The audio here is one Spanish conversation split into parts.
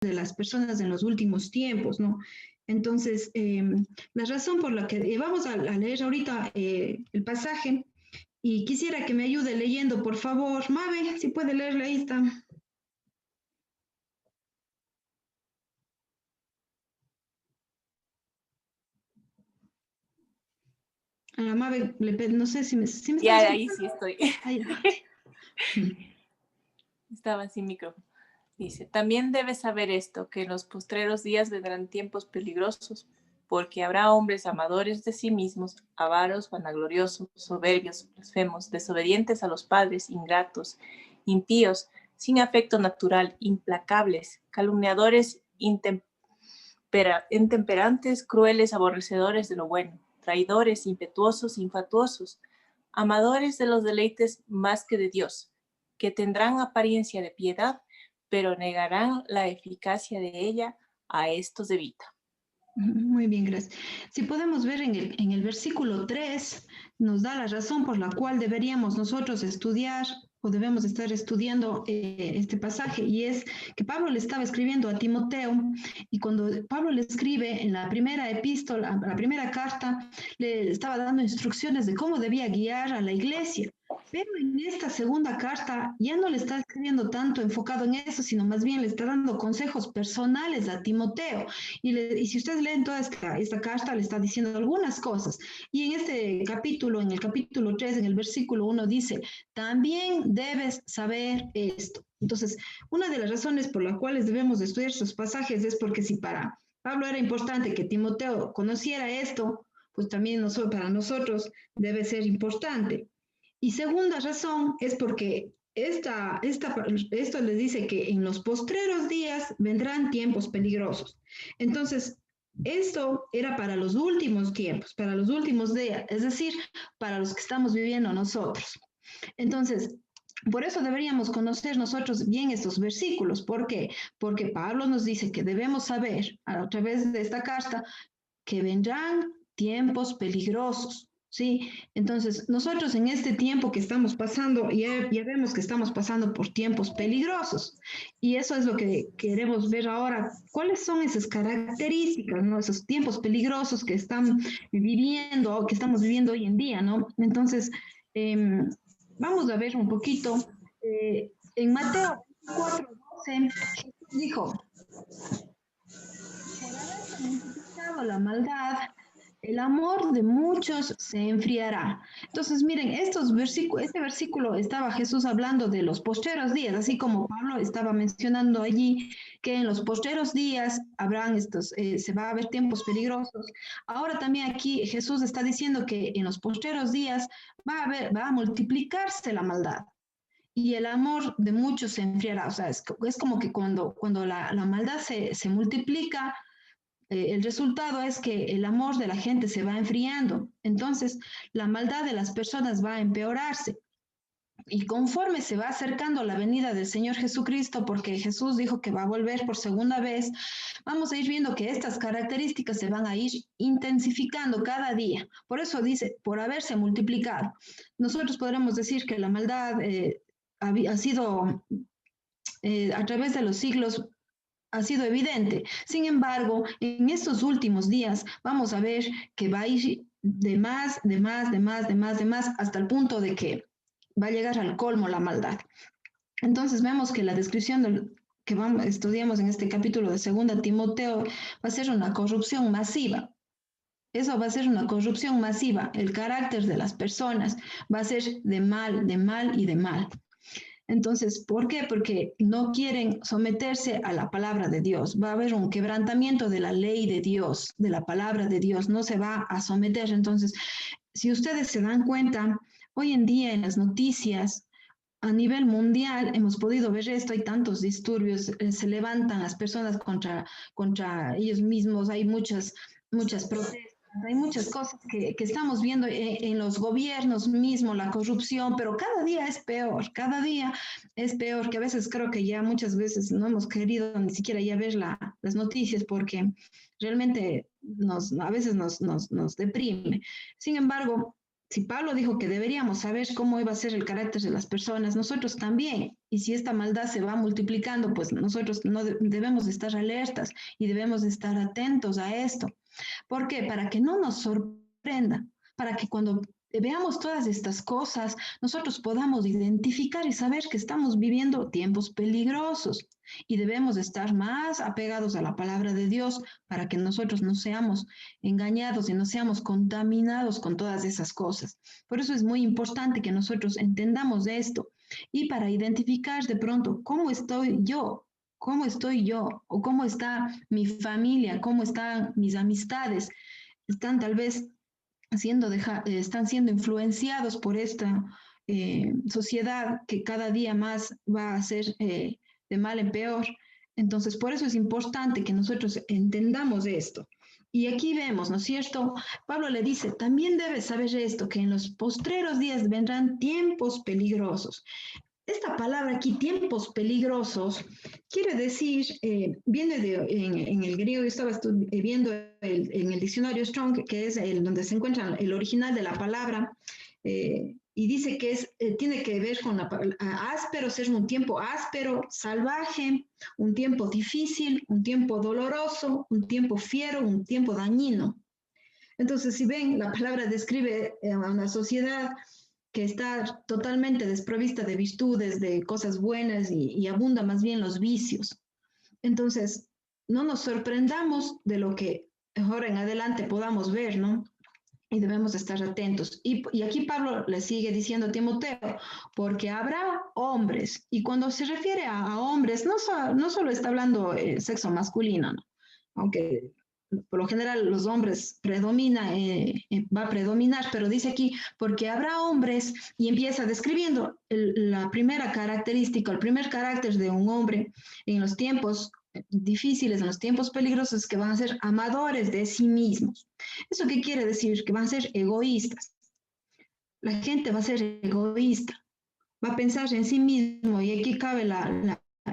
de las personas en los últimos tiempos, ¿no? Entonces, la razón por la que vamos a leer ahorita el pasaje, y quisiera que me ayude leyendo, por favor. Mabe, si puede leerle, ahí está. A la Mabe, no sé si me ya, ahí sí estoy. Ahí. Estaba sin micrófono. Dice, también debes saber esto, que en los postreros días vendrán tiempos peligrosos, porque habrá hombres amadores de sí mismos, avaros, vanagloriosos, soberbios, blasfemos, desobedientes a los padres, ingratos, impíos, sin afecto natural, implacables, calumniadores, intemperantes, crueles, aborrecedores de lo bueno, traidores, impetuosos, infatuosos, amadores de los deleites más que de Dios, que tendrán apariencia de piedad, pero negarán la eficacia de ella. A estos evita. Muy bien, gracias. Si podemos ver en el versículo 3, nos da la razón por la cual deberíamos nosotros estudiar o debemos estar estudiando este pasaje, y es que Pablo le estaba escribiendo a Timoteo, y cuando Pablo le escribe en la primera epístola, la primera carta, le estaba dando instrucciones de cómo debía guiar a la iglesia. Pero en esta segunda carta ya no le está escribiendo tanto enfocado en eso, sino más bien le está dando consejos personales a Timoteo. Y si ustedes leen toda esta carta, le está diciendo algunas cosas. Y en este capítulo, en el capítulo 3, en el versículo 1, dice, también debes saber esto. Entonces, una de las razones por las cuales debemos estudiar estos pasajes es porque si para Pablo era importante que Timoteo conociera esto, pues también para nosotros debe ser importante. Y segunda razón es porque esto les dice que en los postreros días vendrán tiempos peligrosos. Entonces, esto era para los últimos tiempos, para los últimos días, es decir, para los que estamos viviendo nosotros. Entonces, por eso deberíamos conocer nosotros bien estos versículos. ¿Por qué? Porque Pablo nos dice que debemos saber a través de esta carta que vendrán tiempos peligrosos. ¿Sí? Entonces, nosotros en este tiempo que estamos pasando, ya vemos que estamos pasando por tiempos peligrosos. Y eso es lo que queremos ver ahora. ¿Cuáles son esas características, ¿no? Esos tiempos peligrosos que están viviendo, que estamos viviendo hoy en día, ¿no? Entonces, vamos a ver un poquito. En Mateo 4:12, Jesús dijo, por haberse multiplicado la maldad, el amor de muchos se enfriará. Entonces, miren, este versículo estaba Jesús hablando de los postreros días, así como Pablo estaba mencionando allí que en los postreros días se va a haber tiempos peligrosos. Ahora también aquí Jesús está diciendo que en los postreros días va a multiplicarse la maldad. Y el amor de muchos se enfriará. O sea, es como que cuando la maldad se multiplica, el resultado es que el amor de la gente se va enfriando. Entonces, la maldad de las personas va a empeorarse. Y conforme se va acercando la venida del Señor Jesucristo, porque Jesús dijo que va a volver por segunda vez, vamos a ir viendo que estas características se van a ir intensificando cada día. Por eso dice, por haberse multiplicado. Nosotros podremos decir que la maldad ha sido a través de los siglos ha sido evidente. Sin embargo, en estos últimos días vamos a ver que va a ir de más, de más, de más, de más, de más, hasta el punto de que va a llegar al colmo la maldad. Entonces vemos que la descripción que estudiamos en este capítulo de 2 Timoteo va a ser una corrupción masiva. Eso va a ser una corrupción masiva. El carácter de las personas va a ser de mal y de mal. Entonces, ¿por qué? Porque no quieren someterse a la palabra de Dios. Va a haber un quebrantamiento de la ley de Dios, de la palabra de Dios. No se va a someter. Entonces, si ustedes se dan cuenta, hoy en día en las noticias a nivel mundial hemos podido ver esto, hay tantos disturbios, se levantan las personas contra ellos mismos, hay muchas protestas. Hay muchas cosas que estamos viendo en los gobiernos mismos, la corrupción, pero cada día es peor, cada día es peor, que a veces creo que ya muchas veces no hemos querido ni siquiera ya ver las noticias porque realmente a veces nos deprime. Sin embargo, Si Pablo dijo que deberíamos saber cómo iba a ser el carácter de las personas, nosotros también. Y si esta maldad se va multiplicando, pues nosotros no debemos estar alertas y debemos estar atentos a esto. ¿Por qué? Para que no nos sorprenda, para que cuando veamos todas estas cosas, nosotros podamos identificar y saber que estamos viviendo tiempos peligrosos y debemos estar más apegados a la palabra de Dios para que nosotros no seamos engañados y no seamos contaminados con todas esas cosas. Por eso es muy importante que nosotros entendamos esto y para identificar de pronto cómo estoy yo o cómo está mi familia, cómo están mis amistades, están tal vez están siendo influenciados por esta sociedad que cada día más va a ser de mal en peor. Entonces, por eso es importante que nosotros entendamos esto. Y aquí vemos, ¿no es cierto? Pablo le dice, también debes saber esto, que en los postreros días vendrán tiempos peligrosos. Esta palabra aquí, tiempos peligrosos, quiere decir, viene en el griego, yo estaba viendo en el diccionario Strong, que es donde se encuentra el original de la palabra, y dice que tiene que ver con áspero, ser un tiempo áspero, salvaje, un tiempo difícil, un tiempo doloroso, un tiempo fiero, un tiempo dañino. Entonces, si ven, la palabra describe a una sociedad que está totalmente desprovista de virtudes, de cosas buenas y abunda más bien los vicios. Entonces, no nos sorprendamos de lo que ahora en adelante podamos ver, ¿no? Y debemos estar atentos. Y aquí Pablo le sigue diciendo a Timoteo, porque habrá hombres, y cuando se refiere a hombres, no solo está hablando sexo masculino, ¿no? Aunque por lo general los hombres va a predominar, pero dice aquí, porque habrá hombres, y empieza describiendo la primera característica, el primer carácter de un hombre en los tiempos difíciles, en los tiempos peligrosos, que van a ser amadores de sí mismos. ¿Eso qué quiere decir? Que van a ser egoístas. La gente va a ser egoísta, va a pensar en sí mismo, y aquí cabe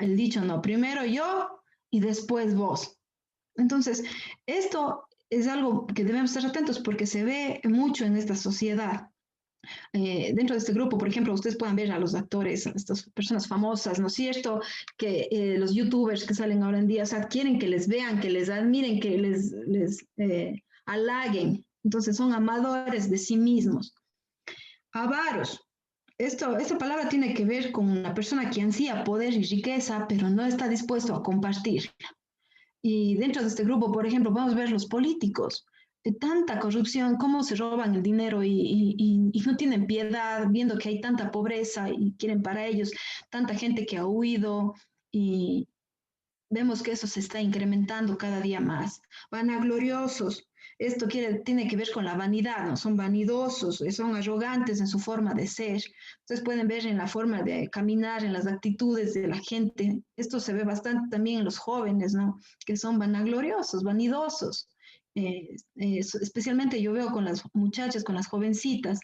el dicho, no, primero yo y después vos. Entonces, esto es algo que debemos estar atentos porque se ve mucho en esta sociedad. Dentro de este grupo, por ejemplo, ustedes pueden ver a los actores, a estas personas famosas, ¿no es cierto? Que los youtubers que salen ahora en día, o sea, quieren que les vean, que les admiren, que les halaguen. Entonces, son amadores de sí mismos. Avaros. Esta palabra tiene que ver con una persona que ansía poder y riqueza, pero no está dispuesto a compartir. Y dentro de este grupo, por ejemplo, vamos a ver los políticos, de tanta corrupción, cómo se roban el dinero y no tienen piedad, viendo que hay tanta pobreza y quieren para ellos tanta gente que ha huido y vemos que eso se está incrementando cada día más. Vanagloriosos. Esto tiene que ver con la vanidad, ¿no? Son vanidosos, son arrogantes en su forma de ser. Ustedes pueden ver en la forma de caminar, en las actitudes de la gente. Esto se ve bastante también en los jóvenes, ¿no? Que son vanagloriosos, vanidosos. Especialmente yo veo con las muchachas, con las jovencitas.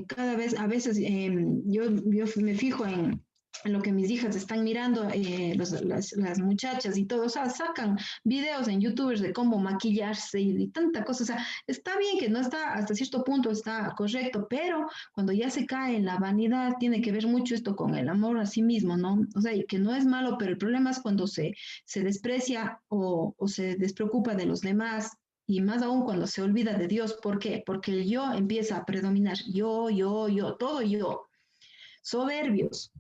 Cada vez, a veces, yo me fijo en lo que mis hijas están mirando, las muchachas y todo, o sea, sacan videos en YouTube de cómo maquillarse y tanta cosa, o sea, está bien que no está, hasta cierto punto está correcto, pero cuando ya se cae en la vanidad, tiene que ver mucho esto con el amor a sí mismo, ¿no? O sea, y que no es malo, pero el problema es cuando se desprecia o se despreocupa de los demás. Y más aún cuando se olvida de Dios. ¿Por qué? Porque el yo empieza a predominar. Yo, todo yo. Soberbios,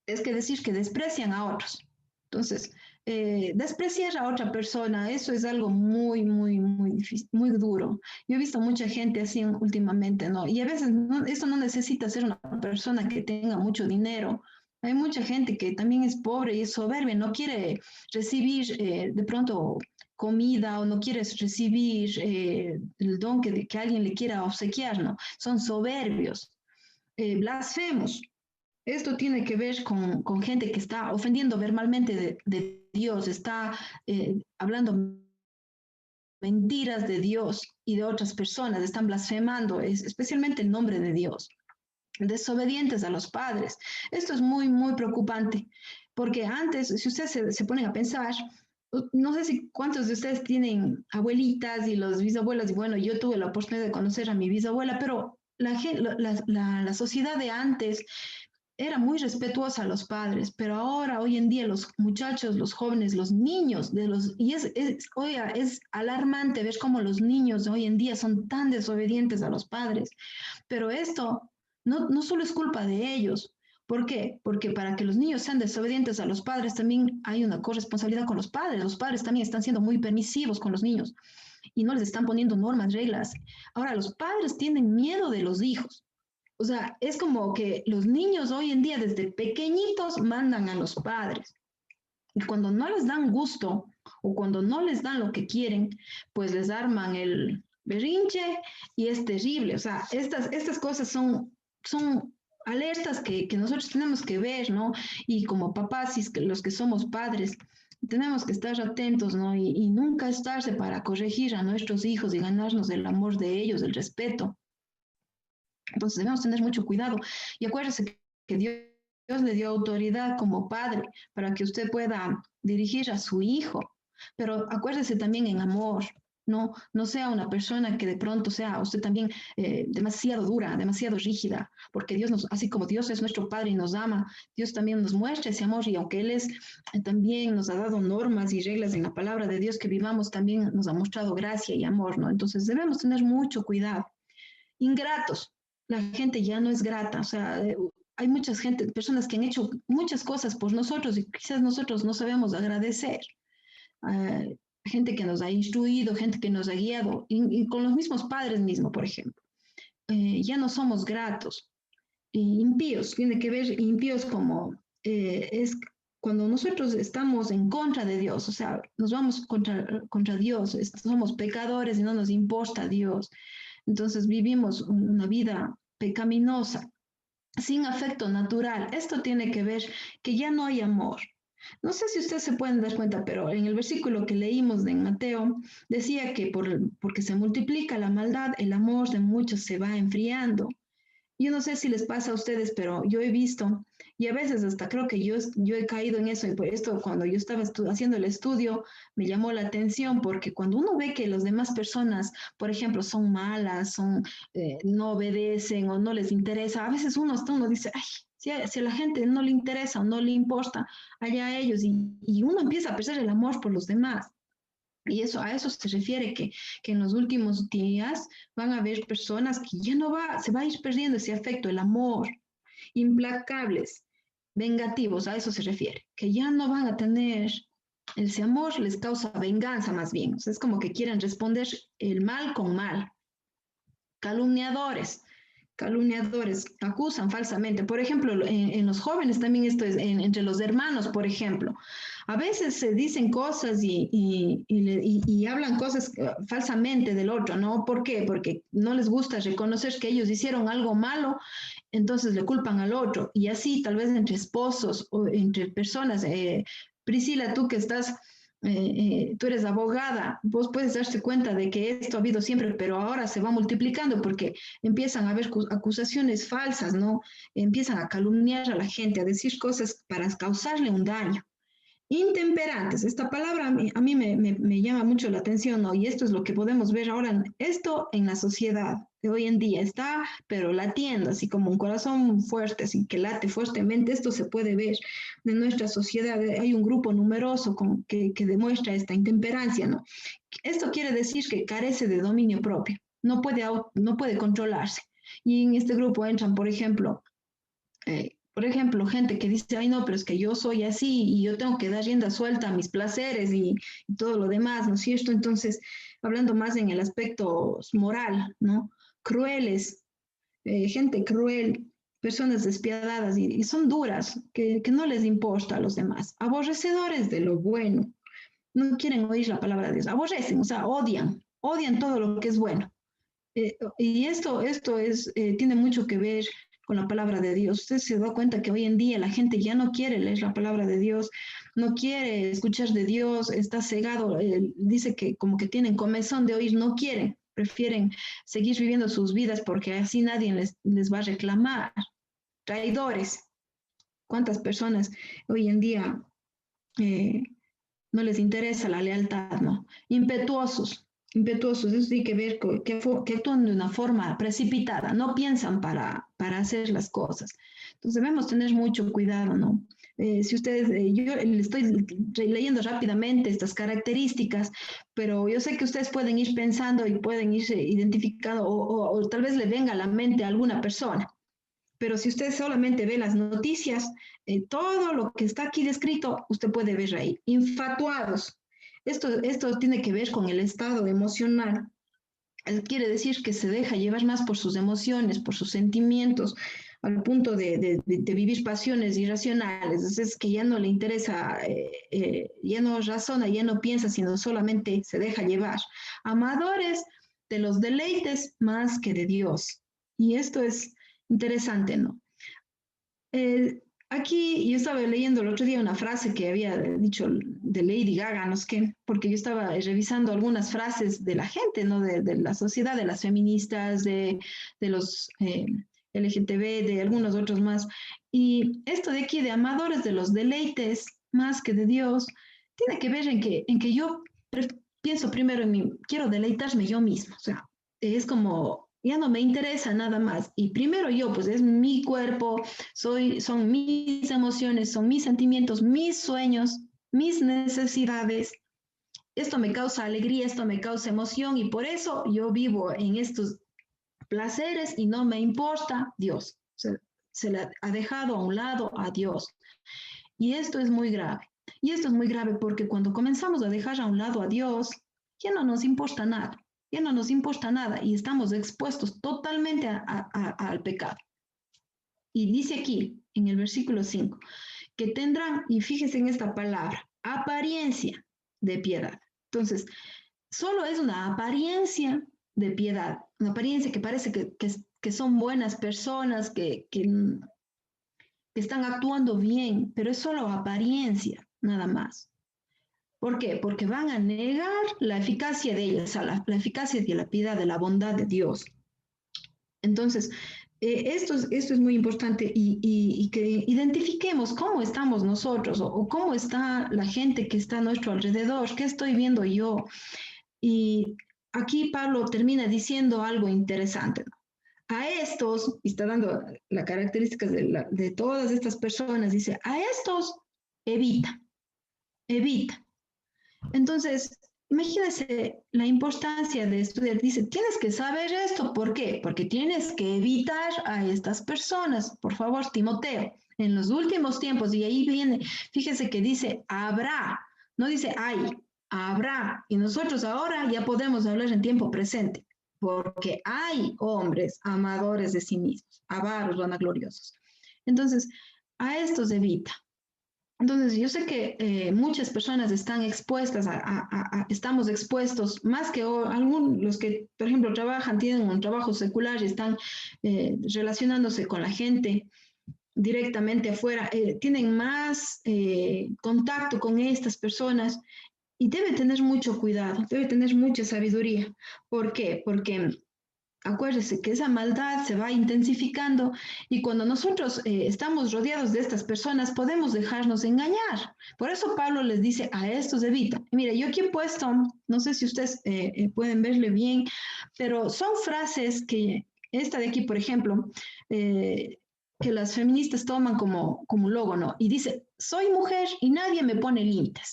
es que decir que desprecian a otros. Entonces, despreciar a otra persona, eso es algo muy difícil, muy duro. Yo he visto mucha gente así últimamente, ¿no? Y a veces eso no necesita ser una persona que tenga mucho dinero. Hay mucha gente que también es pobre y es soberbia, no quiere recibir de pronto comida o no quiere recibir el don que alguien le quiera obsequiar, ¿no? Son soberbios, blasfemos. Esto tiene que ver con gente que está ofendiendo verbalmente de Dios, está hablando mentiras de Dios y de otras personas, están blasfemando, especialmente el nombre de Dios, desobedientes a los padres. Esto es muy preocupante, porque antes, si ustedes se ponen a pensar, no sé si cuántos de ustedes tienen abuelitas y los bisabuelas, y bueno, yo tuve la oportunidad de conocer a mi bisabuela, pero la sociedad de antes era muy respetuosa a los padres, pero ahora, hoy en día, los muchachos, los jóvenes, los niños, oiga, es alarmante ver cómo los niños de hoy en día son tan desobedientes a los padres. Pero esto no solo es culpa de ellos. ¿Por qué? Porque para que los niños sean desobedientes a los padres también hay una corresponsabilidad con los padres. Los padres también están siendo muy permisivos con los niños y no les están poniendo normas, reglas. Ahora, los padres tienen miedo de los hijos. O sea, es como que los niños hoy en día desde pequeñitos mandan a los padres. Y cuando no les dan gusto o cuando no les dan lo que quieren, pues les arman el berrinche y es terrible. O sea, estas cosas son alertas que nosotros tenemos que ver, ¿no? Y como papás, y los que somos padres, tenemos que estar atentos, ¿no? Y nunca es tarde para corregir a nuestros hijos y ganarnos el amor de ellos, el respeto. Entonces debemos tener mucho cuidado. Y acuérdese que Dios le dio autoridad como padre para que usted pueda dirigir a su hijo. Pero acuérdese también en amor. No sea una persona que de pronto sea usted también demasiado dura, demasiado rígida, porque Dios así como Dios es nuestro Padre y nos ama, Dios también nos muestra ese amor y aunque Él también nos ha dado normas y reglas en la palabra de Dios que vivamos, también nos ha mostrado gracia y amor, ¿no? Entonces debemos tener mucho cuidado. Ingratos, la gente ya no es grata, o sea, hay personas que han hecho muchas cosas por nosotros y quizás nosotros no sabemos agradecer. Gente que nos ha instruido, gente que nos ha guiado, y con los mismos padres mismos, por ejemplo. Ya no somos gratos. Impíos, tiene que ver impíos como es cuando nosotros estamos en contra de Dios, o sea, nos vamos contra Dios, somos pecadores y no nos importa Dios. Entonces vivimos una vida pecaminosa, sin afecto natural. Esto tiene que ver que ya no hay amor. No sé si ustedes se pueden dar cuenta, pero en el versículo que leímos en Mateo decía que porque se multiplica la maldad, el amor de muchos se va enfriando. Yo no sé si les pasa a ustedes, pero yo he visto, y a veces hasta creo que yo he caído en eso, y por esto cuando yo estaba haciendo el estudio me llamó la atención, porque cuando uno ve que las demás personas, por ejemplo, son malas, no obedecen o no les interesa, a veces uno dice, ay, si a la gente no le interesa o no le importa, allá a ellos, y uno empieza a perder el amor por los demás. Y a eso se refiere que en los últimos días van a haber personas que ya se va a ir perdiendo ese afecto, el amor, implacables, vengativos, a eso se refiere, que ya no van a tener, ese amor les causa venganza más bien, o sea, es como que quieren responder el mal con mal, calumniadores, acusan falsamente. Por ejemplo, en los jóvenes también esto es entre los hermanos, por ejemplo. A veces se dicen cosas y hablan cosas falsamente del otro, ¿no? ¿Por qué? Porque no les gusta reconocer que ellos hicieron algo malo, entonces le culpan al otro. Y así, tal vez entre esposos o entre personas. Priscila, tú que tú eres abogada, vos puedes darse cuenta de que esto ha habido siempre, pero ahora se va multiplicando porque empiezan a haber acusaciones falsas, ¿no? Empiezan a calumniar a la gente, a decir cosas para causarle un daño. Intemperantes, esta palabra a mí me llama mucho la atención, ¿no? Y esto es lo que podemos ver ahora, esto en la sociedad de hoy en día está, pero latiendo, así como un corazón fuerte, así que late fuertemente, esto se puede ver en nuestra sociedad, hay un grupo numeroso que demuestra esta intemperancia, ¿no? Esto quiere decir que carece de dominio propio, no puede controlarse. Y en este grupo entran, por ejemplo, gente que dice, ay no, pero es que yo soy así y yo tengo que dar rienda suelta a mis placeres y todo lo demás, ¿no es cierto? Entonces, hablando más en el aspecto moral, ¿no? Crueles, gente cruel, personas despiadadas y son duras, que no les importa a los demás, aborrecedores de lo bueno, no quieren oír la palabra de Dios, aborrecen, o sea, odian todo lo que es bueno. Y tiene mucho que ver con la palabra de Dios. Usted se da cuenta que hoy en día la gente ya no quiere leer la palabra de Dios, no quiere escuchar de Dios, está cegado, dice que como que tienen comezón de oír, no quieren, prefieren seguir viviendo sus vidas porque así nadie les va a reclamar. Traidores. ¿Cuántas personas hoy en día no les interesa la lealtad, ¿no? Impetuosos, impetuosos, eso tiene que ver con que actúan de una forma precipitada, no piensan para hacer las cosas. Entonces debemos tener mucho cuidado, ¿no? Si ustedes, yo le estoy leyendo rápidamente estas características, pero yo sé que ustedes pueden ir pensando y pueden irse identificando o tal vez le venga a la mente a alguna persona. Pero si usted solamente ve las noticias, todo lo que está aquí descrito, usted puede ver ahí. Infatuados. Esto tiene que ver con el estado emocional. Quiere decir que se deja llevar más por sus emociones, por sus sentimientos, al punto de vivir pasiones irracionales. Es que ya no le interesa, ya no razona, ya no piensa, sino solamente se deja llevar. Amadores de los deleites más que de Dios. Y esto es interesante, ¿no? Aquí yo estaba leyendo el otro día una frase que había dicho de Lady Gaga, no sé qué, porque yo estaba revisando algunas frases de la gente, ¿no? De la sociedad, de las feministas, de los LGTB, de algunos otros más. Y esto de aquí, de amadores de los deleites más que de Dios, tiene que ver en que yo pienso primero en mí, quiero deleitarme yo mismo, o sea, es como, ya no me interesa nada más. Y primero yo, pues es mi cuerpo, son mis emociones, son mis sentimientos, mis sueños, mis necesidades. Esto me causa alegría, esto me causa emoción y por eso yo vivo en estos placeres y no me importa Dios. Se le ha dejado a un lado a Dios. Y esto es muy grave. Y esto es muy grave porque cuando comenzamos a dejar a un lado a Dios, ya no nos importa nada. Ya no nos importa nada y estamos expuestos totalmente al pecado. Y dice aquí, en el versículo 5, que tendrán, y fíjese en esta palabra, apariencia de piedad. Entonces, solo es una apariencia de piedad, una apariencia que parece que son buenas personas, que están actuando bien, pero es solo apariencia, nada más. ¿Por qué? Porque van a negar la eficacia de ellas, la eficacia de la piedad, de la bondad de Dios. Entonces, esto es muy importante y que identifiquemos cómo estamos nosotros o cómo está la gente que está a nuestro alrededor, qué estoy viendo yo. Y aquí Pablo termina diciendo algo interesante, ¿no? A estos, y está dando las características de todas estas personas, dice, a estos evita, evita. Entonces, imagínense la importancia de estudiar. Dice, tienes que saber esto. ¿Por qué? Porque tienes que evitar a estas personas. Por favor, Timoteo, en los últimos tiempos, y ahí viene, fíjese que dice, habrá, no dice hay, habrá. Y nosotros ahora ya podemos hablar en tiempo presente, porque hay hombres amadores de sí mismos, avaros, vanagloriosos. Entonces, a estos evita. Entonces, yo sé que muchas personas están expuestas, estamos expuestos, más que algunos, los que, por ejemplo, trabajan, tienen un trabajo secular y están relacionándose con la gente directamente afuera, tienen más contacto con estas personas y debe tener mucho cuidado, debe tener mucha sabiduría. ¿Por qué? Porque acuérdese que esa maldad se va intensificando y cuando nosotros estamos rodeados de estas personas podemos dejarnos engañar. Por eso Pablo les dice a estos evita. Mire, yo aquí he puesto, no sé si ustedes pueden verle bien, pero son frases que, esta de aquí, por ejemplo, que las feministas toman como logo, ¿no? Y dice, soy mujer y nadie me pone límites.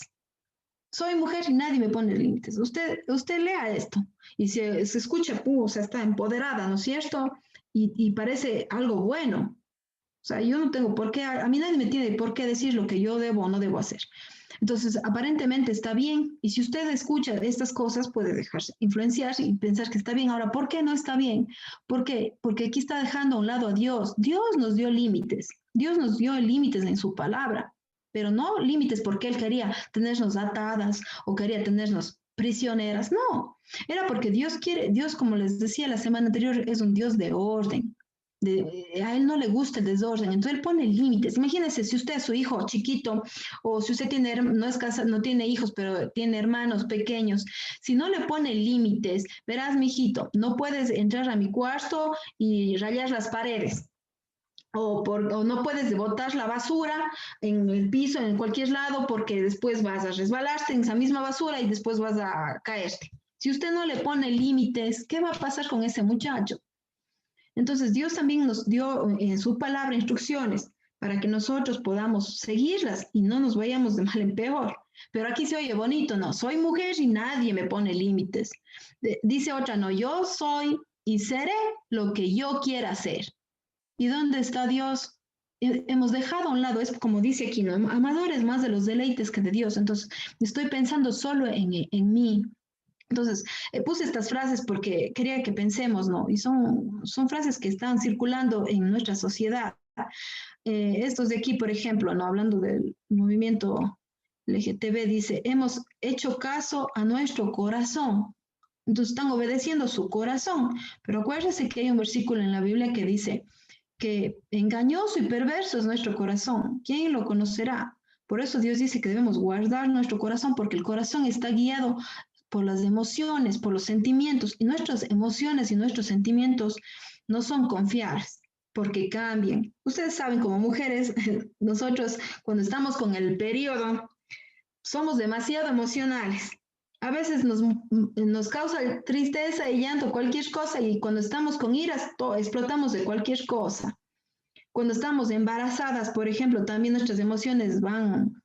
Soy mujer y nadie me pone límites. Usted lea esto y se escucha, o sea, está empoderada, ¿no es cierto? Y parece algo bueno. O sea, yo no tengo por qué, a mí nadie me tiene por qué decir lo que yo debo o no debo hacer. Entonces, aparentemente está bien. Y si usted escucha estas cosas, puede dejarse influenciar y pensar que está bien. Ahora, ¿por qué no está bien? ¿Por qué? Porque aquí está dejando a un lado a Dios. Dios nos dio límites. Dios nos dio límites en su palabra, pero no límites porque Él quería tenernos atadas o quería tenernos prisioneras. No, era porque Dios quiere, Dios, como les decía la semana anterior, es un Dios de orden. A él no le gusta el desorden, entonces él pone límites. Imagínense si usted es su hijo chiquito o si usted tiene, no es casa, no tiene hijos, pero tiene hermanos pequeños, si no le pone límites, verás, mijito, no puedes entrar a mi cuarto y rayar las paredes. O no puedes botar la basura en el piso, en cualquier lado, porque después vas a resbalarte en esa misma basura y después vas a caerte. Si usted no le pone límites, ¿qué va a pasar con ese muchacho? Entonces Dios también nos dio en su palabra instrucciones para que nosotros podamos seguirlas y no nos vayamos de mal en peor. Pero aquí se oye bonito, no, soy mujer y nadie me pone límites. Dice otra, no, yo soy y seré lo que yo quiera hacer. ¿Y dónde está Dios? Hemos dejado a un lado, es como dice aquí, ¿no? Amadores más de los deleites que de Dios. Entonces, estoy pensando solo en mí. Entonces, puse estas frases porque quería que pensemos, ¿no? Y son frases que están circulando en nuestra sociedad. Estos de aquí, por ejemplo, ¿no? Hablando del movimiento LGTB, dice, hemos hecho caso a nuestro corazón. Entonces, están obedeciendo su corazón. Pero acuérdense que hay un versículo en la Biblia que dice que engañoso y perverso es nuestro corazón. ¿Quién lo conocerá? Por eso Dios dice que debemos guardar nuestro corazón porque el corazón está guiado por las emociones, por los sentimientos, y nuestras emociones y nuestros sentimientos no son confiables porque cambian. Ustedes saben, como mujeres, nosotros cuando estamos con el periodo, somos demasiado emocionales. A veces nos causa tristeza y llanto cualquier cosa y cuando estamos con iras explotamos de cualquier cosa. Cuando estamos embarazadas, por ejemplo, también nuestras emociones van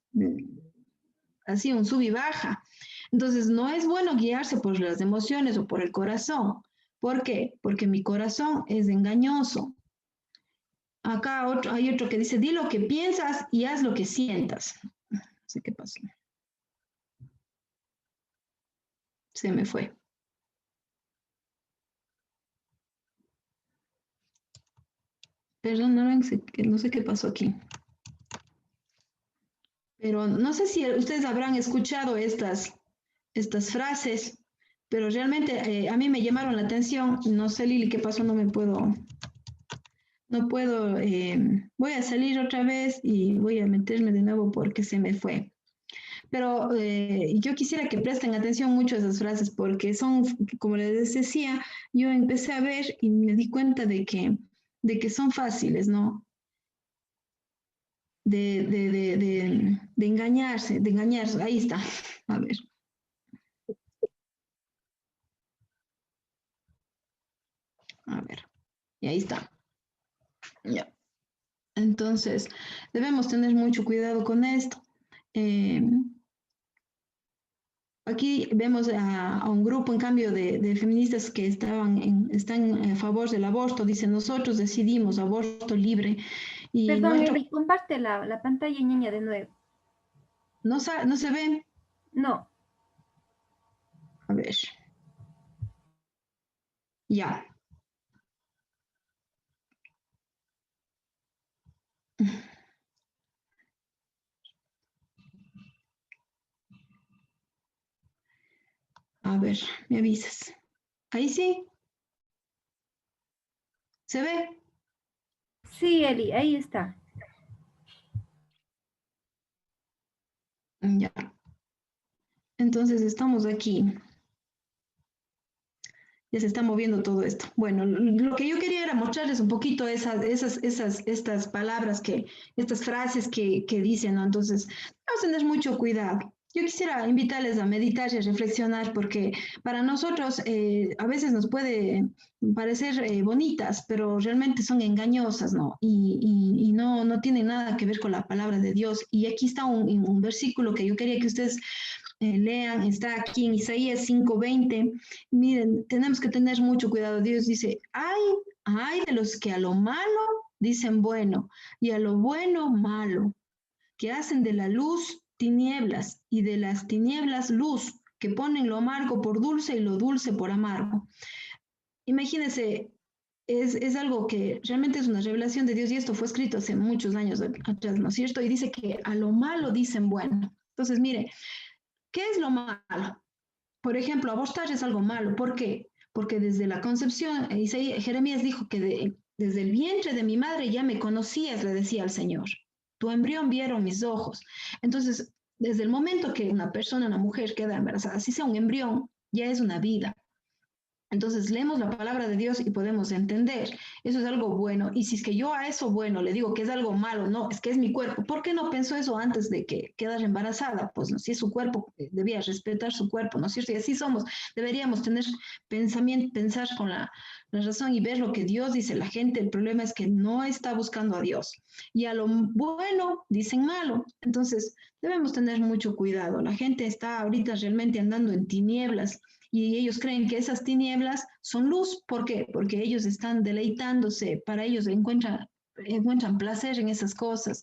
así un sub y baja. Entonces, no es bueno guiarse por las emociones o por el corazón. ¿Por qué? Porque mi corazón es engañoso. Acá hay otro que dice, di lo que piensas y haz lo que sientas. No sé qué pasó. Se me fue. Perdón, no sé qué pasó aquí. Pero no sé si ustedes habrán escuchado estas frases, pero realmente a mí me llamaron la atención. No sé, Lili, qué pasó, no puedo, voy a salir otra vez y voy a meterme de nuevo porque se me fue. Pero yo quisiera que presten atención mucho a esas frases porque son, como les decía, yo empecé a ver y me di cuenta de que son fáciles, ¿no? De engañarse, ahí está, a ver. A ver, y ahí está. Ya. Entonces, debemos tener mucho cuidado con esto. Aquí vemos a un grupo, en cambio, de feministas que están a favor del aborto. Dicen, nosotros decidimos aborto libre. Y Perdón, Eli, comparte la pantalla, niña, de nuevo. ¿No se ve? No. A ver. Ya. A ver, me avisas. Ahí sí. ¿Se ve? Sí, Eli, ahí está. Ya. Entonces estamos aquí. Ya se está moviendo todo esto. Bueno, lo que yo quería era mostrarles un poquito estas palabras estas frases que dicen, ¿no? Entonces, vamos a tener mucho cuidado. Yo quisiera invitarles a meditar y a reflexionar porque para nosotros a veces nos puede parecer bonitas, pero realmente son engañosas, ¿no? Y no tienen nada que ver con la palabra de Dios. Y aquí está un versículo que yo quería que ustedes lean, está aquí en Isaías 5:20. Miren, tenemos que tener mucho cuidado. Dios dice, ay de los que a lo malo dicen bueno y a lo bueno malo, que hacen de la luz tinieblas y de las tinieblas luz, que ponen lo amargo por dulce y lo dulce por amargo. Imagínense, es algo que realmente es una revelación de Dios y esto fue escrito hace muchos años atrás, ¿no es cierto? Y dice que a lo malo dicen bueno. Entonces, mire, ¿qué es lo malo? Por ejemplo, abortar es algo malo. ¿Por qué? Porque desde la concepción, Jeremías dijo que desde el vientre de mi madre ya me conocías, le decía al Señor. Tu embrión vieron mis ojos. Entonces, desde el momento que una persona, una mujer queda embarazada, si sea un embrión, ya es una vida. Entonces leemos la palabra de Dios y podemos entender. Eso es algo bueno. Y si es que yo a eso bueno le digo que es algo malo, no, es que es mi cuerpo. ¿Por qué no pensó eso antes de que quedara embarazada? Pues no, si es su cuerpo, debía respetar su cuerpo, ¿no es cierto? Y así somos. Deberíamos tener pensamiento, pensar con la razón y ver lo que Dios dice. La gente, el problema es que no está buscando a Dios. Y a lo bueno dicen malo. Entonces debemos tener mucho cuidado. La gente está ahorita realmente andando en tinieblas y ellos creen que esas tinieblas son luz. ¿Por qué? Porque ellos están deleitándose, para ellos encuentran placer en esas cosas.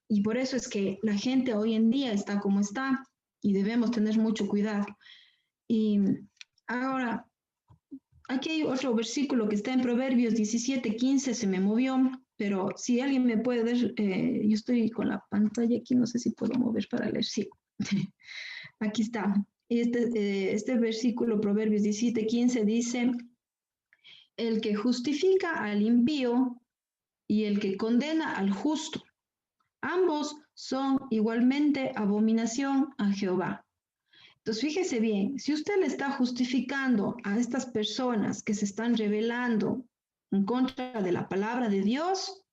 Y por eso es que la gente hoy en día está como está y debemos tener mucho cuidado. Y ahora, aquí hay otro versículo que está en Proverbios 17:15, se me movió, pero si alguien me puede ver, yo estoy con la pantalla aquí, no sé si puedo mover para leer, sí. Aquí está. Este versículo, Proverbios 17:15, dice, el que justifica al impío y el que condena al justo, ambos son igualmente abominación a Jehová. Entonces, fíjese bien, si usted le está justificando a estas personas que se están rebelando en contra de la palabra de Dios,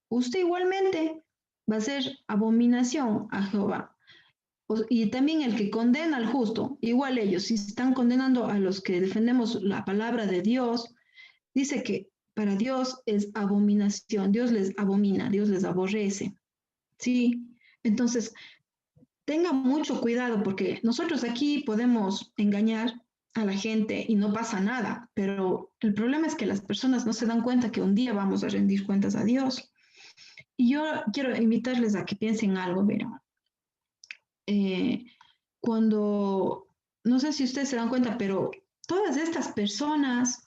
usted igualmente va a ser abominación a Jehová. Y también el que condena al justo, igual ellos, si están condenando a los que defendemos la palabra de Dios, dice que para Dios es abominación, Dios les abomina, Dios les aborrece. Sí, entonces tenga mucho cuidado porque nosotros aquí podemos engañar a la gente y no pasa nada, pero el problema es que las personas no se dan cuenta que un día vamos a rendir cuentas a Dios. Y yo quiero invitarles a que piensen algo, verán. Cuando, no sé si ustedes se dan cuenta, pero todas estas personas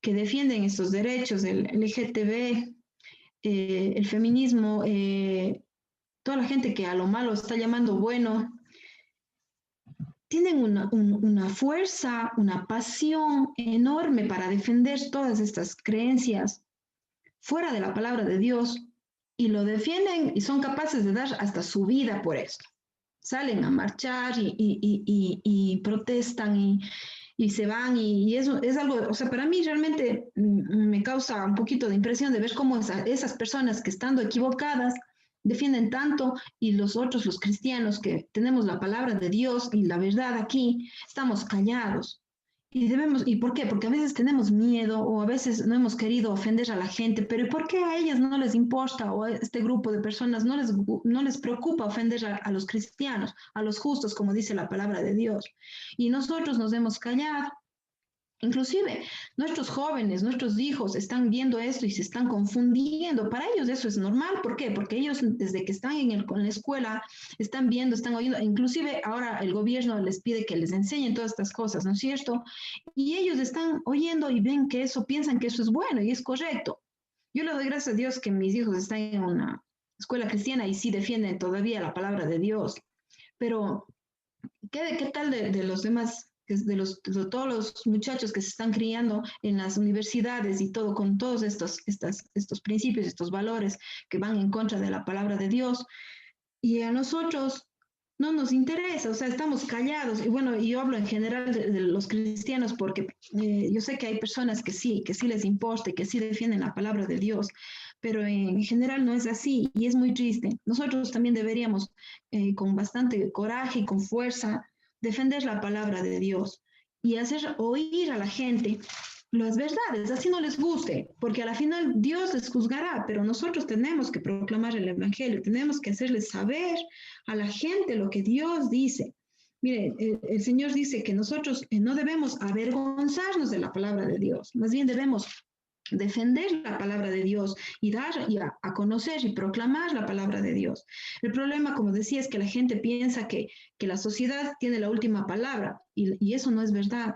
que defienden estos derechos, el LGTB, el feminismo, toda la gente que a lo malo está llamando bueno, tienen una fuerza, una pasión enorme para defender todas estas creencias fuera de la palabra de Dios y lo defienden y son capaces de dar hasta su vida por esto. Salen a marchar y protestan y se van y eso es algo, o sea, para mí realmente me causa un poquito de impresión de ver cómo esas personas que estando equivocadas defienden tanto y los otros, los cristianos que tenemos la palabra de Dios y la verdad aquí, estamos callados. ¿Y por qué? Porque a veces tenemos miedo o a veces no hemos querido ofender a la gente, pero ¿por qué a ellas no les importa o a este grupo de personas no les preocupa ofender a los cristianos, a los justos, como dice la palabra de Dios? Y nosotros nos hemos callado. Inclusive nuestros jóvenes, nuestros hijos están viendo esto y se están confundiendo. Para ellos eso es normal. ¿Por qué? Porque ellos desde que están en la escuela están viendo, están oyendo. Inclusive ahora el gobierno les pide que les enseñen todas estas cosas, ¿no es cierto? Y ellos están oyendo y ven que eso, piensan que eso es bueno y es correcto. Yo le doy gracias a Dios que mis hijos están en una escuela cristiana y sí defienden todavía la palabra de Dios. Pero, ¿qué tal de los demás? De todos los muchachos que se están criando en las universidades y todo, con todos estos principios, estos valores que van en contra de la palabra de Dios. Y a nosotros no nos interesa, o sea, estamos callados. Y bueno, yo hablo en general de los cristianos porque yo sé que hay personas que sí les importa y que sí defienden la palabra de Dios, pero en general no es así y es muy triste. Nosotros también deberíamos, con bastante coraje y con fuerza, defender la palabra de Dios y hacer oír a la gente las verdades, así no les guste, porque a la final Dios les juzgará, pero nosotros tenemos que proclamar el Evangelio, tenemos que hacerles saber a la gente lo que Dios dice. Mire, el Señor dice que nosotros no debemos avergonzarnos de la palabra de Dios, más bien debemos defender la palabra de Dios y dar y a conocer y proclamar la palabra de Dios. El problema, como decía, es que la gente piensa que la sociedad tiene la última palabra y eso no es verdad.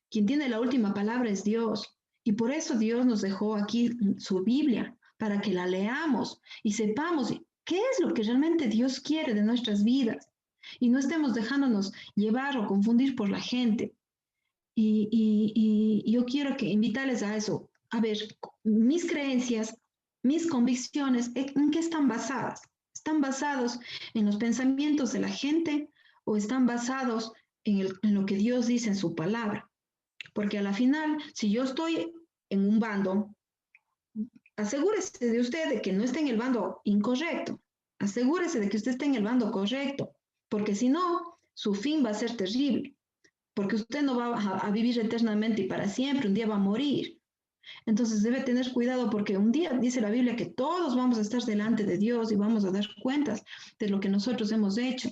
Quien tiene la última palabra es Dios. Y por eso Dios nos dejó aquí su Biblia, para que la leamos y sepamos qué es lo que realmente Dios quiere de nuestras vidas. Y no estemos dejándonos llevar o confundir por la gente. Y yo quiero invitarles a eso. A ver, mis creencias, mis convicciones, ¿en qué están basadas? ¿Están basados en los pensamientos de la gente o están basados en lo que Dios dice en su palabra. Porque a la final, si yo estoy en un bando, asegúrese de usted de que no esté en el bando incorrecto. Asegúrese de que usted esté en el bando correcto, porque si no, su fin va a ser terrible, porque usted no va a vivir eternamente y para siempre, un día va a morir. Entonces debe tener cuidado porque un día dice la Biblia que todos vamos a estar delante de Dios y vamos a dar cuentas de lo que nosotros hemos hecho.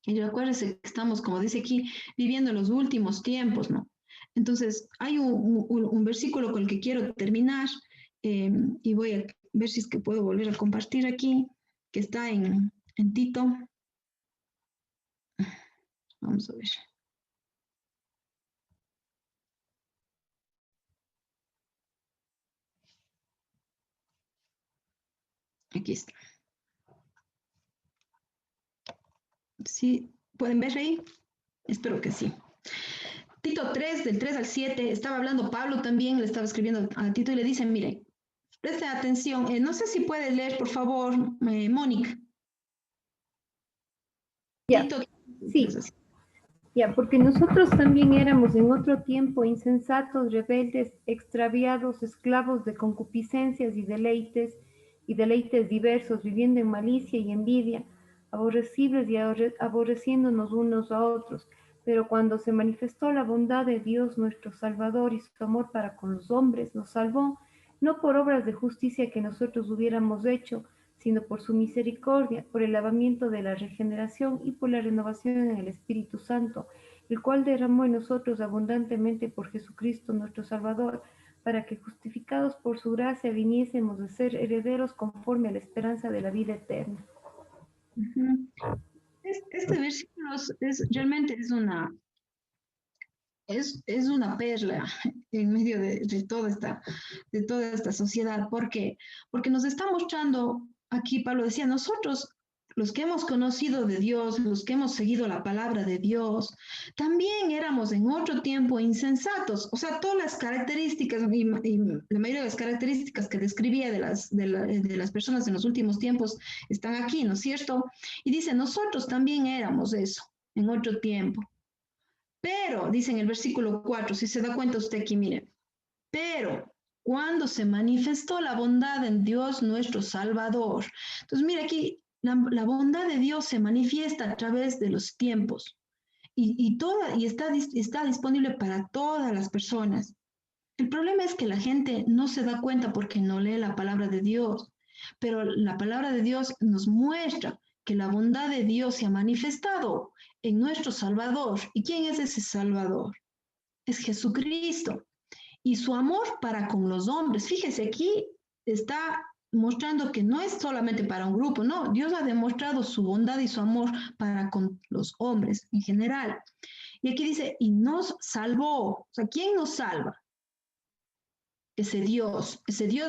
Y recuérdese que estamos, como dice aquí, viviendo los últimos tiempos, ¿no? Entonces, hay un versículo con el que quiero terminar y voy a ver si es que puedo volver a compartir aquí, que está en Tito. Vamos a ver. Aquí está. ¿Sí? ¿Pueden ver ahí? Espero que sí. Tito 3, del 3 al 7, estaba hablando Pablo también, le estaba escribiendo a Tito y le dice, mire, preste atención, no sé si puede leer, por favor, Mónica. Ya, Tito, sí, ya, porque nosotros también éramos en otro tiempo insensatos, rebeldes, extraviados, esclavos de concupiscencias y deleites diversos, viviendo en malicia y envidia, aborrecibles y aborreciéndonos unos a otros. Pero cuando se manifestó la bondad de Dios nuestro Salvador y su amor para con los hombres, nos salvó, no por obras de justicia que nosotros hubiéramos hecho, sino por su misericordia, por el lavamiento de la regeneración y por la renovación en el Espíritu Santo, el cual derramó en nosotros abundantemente por Jesucristo nuestro Salvador, para que justificados por su gracia viniésemos a ser herederos conforme a la esperanza de la vida eterna. Este versículo realmente es una perla en medio de toda esta sociedad. ¿Por qué? Porque nos está mostrando, aquí Pablo decía, nosotros, los que hemos conocido de Dios, los que hemos seguido la palabra de Dios, también éramos en otro tiempo insensatos. O sea, todas las características, y la mayoría de las características que describía de las personas en los últimos tiempos están aquí, ¿no es cierto? Y dice, nosotros también éramos eso en otro tiempo. Pero, dice en el versículo 4, si se da cuenta usted aquí, mire, pero cuando se manifestó la bondad en Dios nuestro Salvador. Entonces, mire aquí, la bondad de Dios se manifiesta a través de los tiempos y está disponible para todas las personas. El problema es que la gente no se da cuenta porque no lee la palabra de Dios, pero la palabra de Dios nos muestra que la bondad de Dios se ha manifestado en nuestro Salvador. ¿Y quién es ese Salvador? Es Jesucristo. Y su amor para con los hombres. Fíjese, aquí está mostrando que no es solamente para un grupo, no, Dios ha demostrado su bondad y su amor para con los hombres en general. Y aquí dice, y nos salvó. O sea, ¿quién nos salva? Ese Dios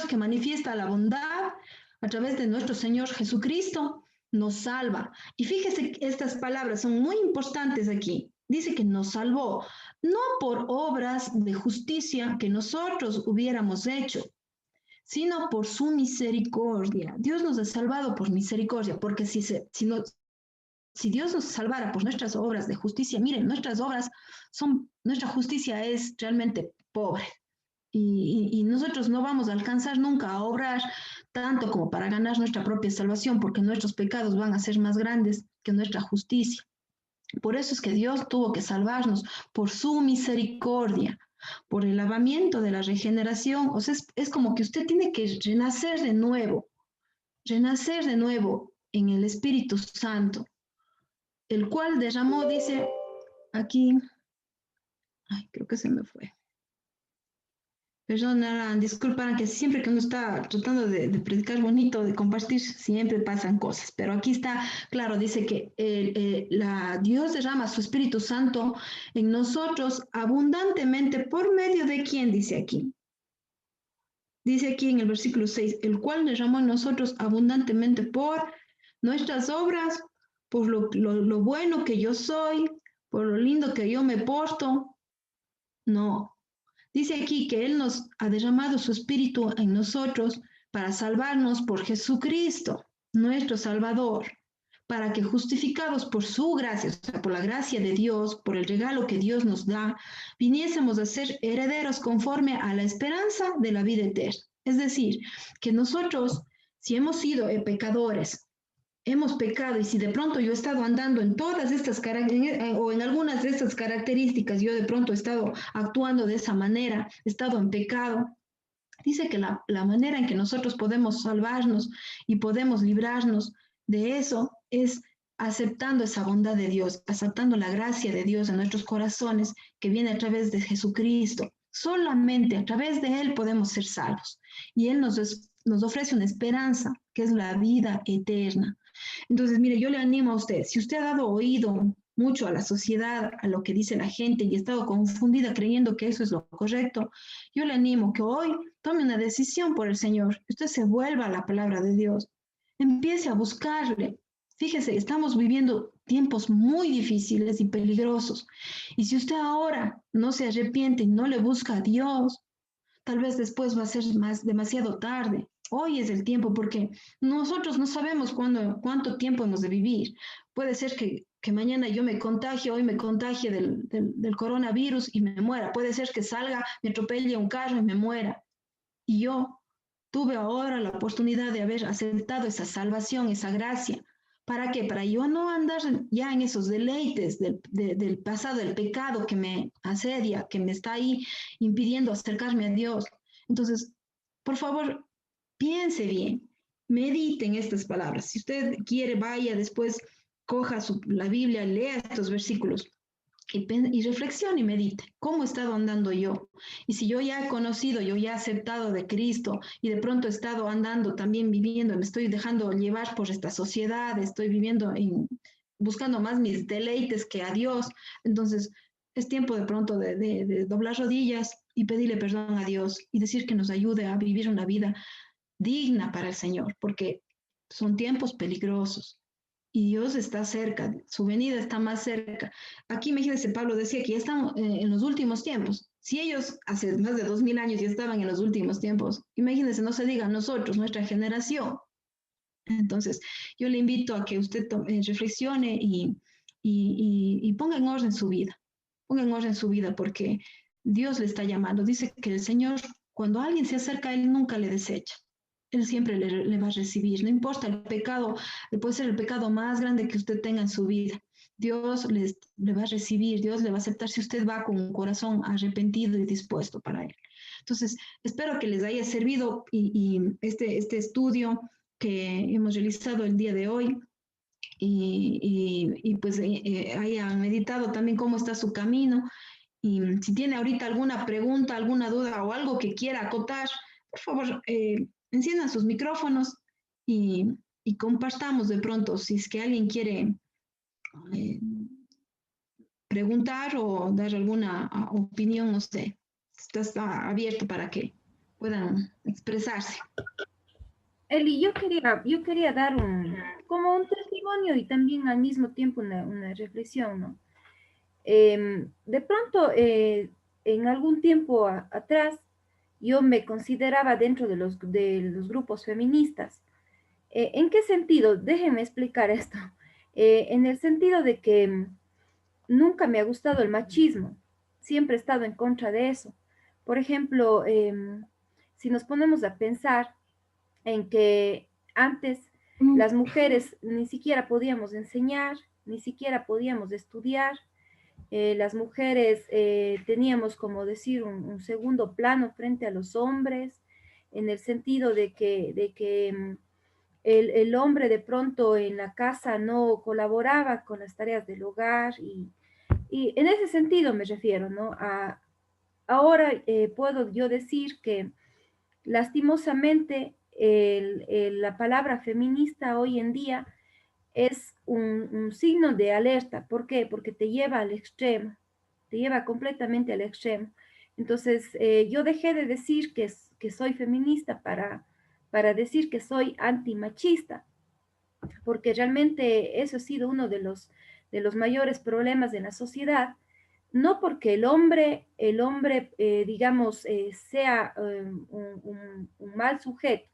que manifiesta la bondad a través de nuestro Señor Jesucristo, nos salva. Y fíjese que estas palabras son muy importantes aquí. Dice que nos salvó, no por obras de justicia que nosotros hubiéramos hecho, sino por su misericordia. Dios nos ha salvado por misericordia, porque si Dios nos salvara por nuestras obras de justicia, miren, nuestra justicia es realmente pobre. Y nosotros no vamos a alcanzar nunca a obrar tanto como para ganar nuestra propia salvación, porque nuestros pecados van a ser más grandes que nuestra justicia. Por eso es que Dios tuvo que salvarnos por su misericordia, por el lavamiento de la regeneración. O sea, es como que usted tiene que renacer de nuevo en el Espíritu Santo, el cual derramó, dice aquí, ay, creo que se me fue. Perdón, disculpan que siempre que uno está tratando de predicar bonito, de compartir, siempre pasan cosas. Pero aquí está, claro, dice que Dios derrama su Espíritu Santo en nosotros abundantemente por medio de quién, dice aquí. Dice aquí en el versículo 6, el cual derramó en nosotros abundantemente por nuestras obras, por lo bueno que yo soy, por lo lindo que yo me porto. No. Dice aquí que Él nos ha derramado su Espíritu en nosotros para salvarnos por Jesucristo, nuestro Salvador, para que justificados por su gracia, o sea, por la gracia de Dios, por el regalo que Dios nos da, viniésemos a ser herederos conforme a la esperanza de la vida eterna. Es decir, que nosotros, si hemos sido pecadores, hemos pecado y si de pronto yo he estado andando en todas estas o en algunas de estas características, yo de pronto he estado actuando de esa manera, he estado en pecado, dice que la manera en que nosotros podemos salvarnos y podemos librarnos de eso es aceptando esa bondad de Dios, aceptando la gracia de Dios en nuestros corazones que viene a través de Jesucristo. Solamente a través de Él podemos ser salvos. Y Él nos ofrece una esperanza que es la vida eterna. Entonces, mire, yo le animo a usted, si usted ha dado oído mucho a la sociedad, a lo que dice la gente y ha estado confundida creyendo que eso es lo correcto, yo le animo que hoy tome una decisión por el Señor, usted se vuelva a la palabra de Dios, empiece a buscarle. Fíjese, estamos viviendo tiempos muy difíciles y peligrosos. Y si usted ahora no se arrepiente y no le busca a Dios, tal vez después va a ser demasiado tarde. Hoy es el tiempo porque nosotros no sabemos cuánto tiempo hemos de vivir. Puede ser que mañana yo me contagie, hoy me contagie del coronavirus y me muera. Puede ser que salga, me atropelle un carro y me muera. Y yo tuve ahora la oportunidad de haber aceptado esa salvación, esa gracia. ¿Para qué? Para yo no andar ya en esos deleites del pasado, del pecado que me asedia, que me está ahí impidiendo acercarme a Dios. Entonces, por favor, piense bien, medite en estas palabras. Si usted quiere, vaya después, coja la Biblia, lea estos versículos y reflexione y medite, ¿cómo he estado andando yo? Y si yo ya he conocido, yo ya he aceptado de Cristo y de pronto he estado andando también viviendo, me estoy dejando llevar por esta sociedad, estoy viviendo buscando más mis deleites que a Dios, entonces es tiempo de pronto de doblar rodillas y pedirle perdón a Dios y decir que nos ayude a vivir una vida digna para el Señor, porque son tiempos peligrosos y Dios está cerca, su venida está más cerca. Aquí, imagínense, Pablo decía que ya estamos en los últimos tiempos. Si ellos hace más de 2000 años ya estaban en los últimos tiempos, imagínense, no se diga nosotros, nuestra generación. Entonces, yo le invito a que usted reflexione y ponga en orden su vida. Ponga en orden su vida porque Dios le está llamando. Dice que el Señor, cuando alguien se acerca a Él, nunca le desecha. Él siempre le va a recibir. No importa el pecado, puede ser el pecado más grande que usted tenga en su vida. Dios le va a recibir, Dios le va a aceptar si usted va con un corazón arrepentido y dispuesto para Él. Entonces, espero que les haya servido y este estudio que hemos realizado el día de hoy y pues hayan meditado también cómo está su camino. Y si tiene ahorita alguna pregunta, alguna duda o algo que quiera acotar, por favor, enciendan sus micrófonos y, y compartamos de pronto si es que alguien quiere eh, preguntar o dar alguna opinión, no sé, está abierto para que puedan expresarse. Eli, yo quería dar como un testimonio y también al mismo tiempo una reflexión, ¿no? De pronto, en algún tiempo atrás, yo me consideraba dentro de los grupos feministas. ¿En qué sentido? Déjenme explicar esto. En el sentido de que nunca me ha gustado el machismo, siempre he estado en contra de eso. Por ejemplo, si nos ponemos a pensar en que antes las mujeres ni siquiera podíamos enseñar, ni siquiera podíamos estudiar, las mujeres teníamos, como decir, un segundo plano frente a los hombres, en el sentido de que el hombre de pronto en la casa no colaboraba con las tareas del hogar y en ese sentido me refiero, ¿no? Ahora puedo yo decir que lastimosamente la palabra feminista hoy en día es un signo de alerta. ¿Por qué? Porque te lleva al extremo, te lleva completamente al extremo. Entonces, yo dejé de decir que soy feminista para decir que soy antimachista, porque realmente eso ha sido uno de los mayores problemas de la sociedad, no porque el hombre digamos, sea un mal sujeto,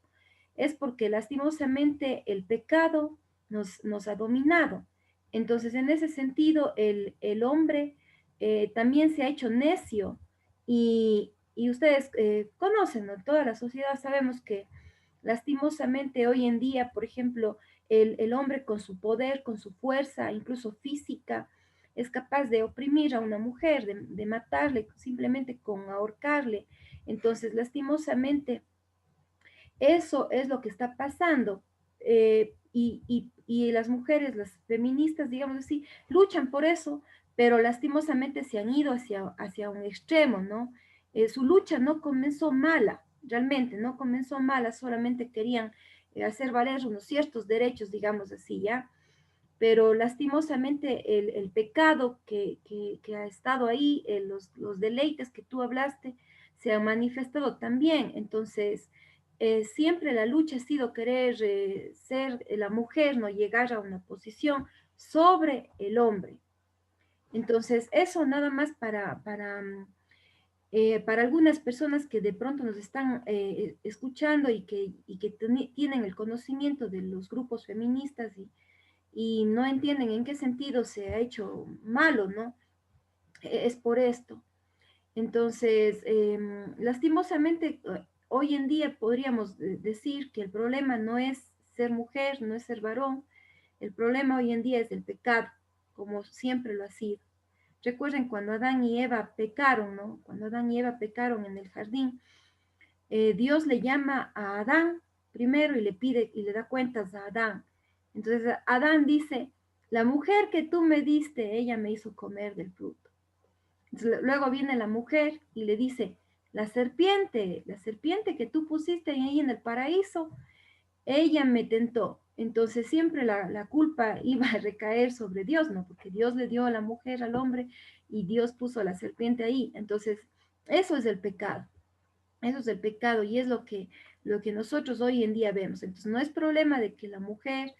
es porque lastimosamente el pecado nos ha dominado. Entonces, en ese sentido, el hombre también se ha hecho necio y ustedes conocen, ¿no? Toda la sociedad sabemos que lastimosamente hoy en día, por ejemplo, el hombre con su poder, con su fuerza, incluso física, es capaz de oprimir a una mujer, de matarle simplemente con ahorcarle. Entonces, lastimosamente, eso es lo que está pasando. Y las mujeres, las feministas, digamos así, luchan por eso, pero lastimosamente se han ido hacia un extremo, ¿no? Su lucha no comenzó mala, realmente, no comenzó mala, solamente querían hacer valer unos ciertos derechos, digamos así, ¿ya? Pero lastimosamente el pecado que ha estado ahí, los deleites que tú hablaste, se han manifestado también. Entonces, siempre la lucha ha sido querer ser la mujer, no llegar a una posición sobre el hombre. Entonces, eso nada más para algunas personas que de pronto nos están escuchando y que tienen el conocimiento de los grupos feministas y no entienden en qué sentido se ha hecho malo, ¿no? Es por esto. Entonces, lastimosamente, hoy en día podríamos decir que el problema no es ser mujer, no es ser varón, el problema hoy en día es el pecado, como siempre lo ha sido. Recuerden cuando Adán y Eva pecaron, ¿no? Cuando Adán y Eva pecaron en el jardín, Dios le llama a Adán primero y le pide y le da cuentas a Adán. Entonces Adán dice, la mujer que tú me diste, ella me hizo comer del fruto. Entonces, luego viene la mujer y le dice, la serpiente que tú pusiste ahí en el paraíso, ella me tentó. Entonces siempre la culpa iba a recaer sobre Dios, ¿no? Porque Dios le dio a la mujer, al hombre, y Dios puso a la serpiente ahí. Entonces, eso es el pecado. Eso es el pecado y es lo que nosotros hoy en día vemos. Entonces, no es problema de que la mujer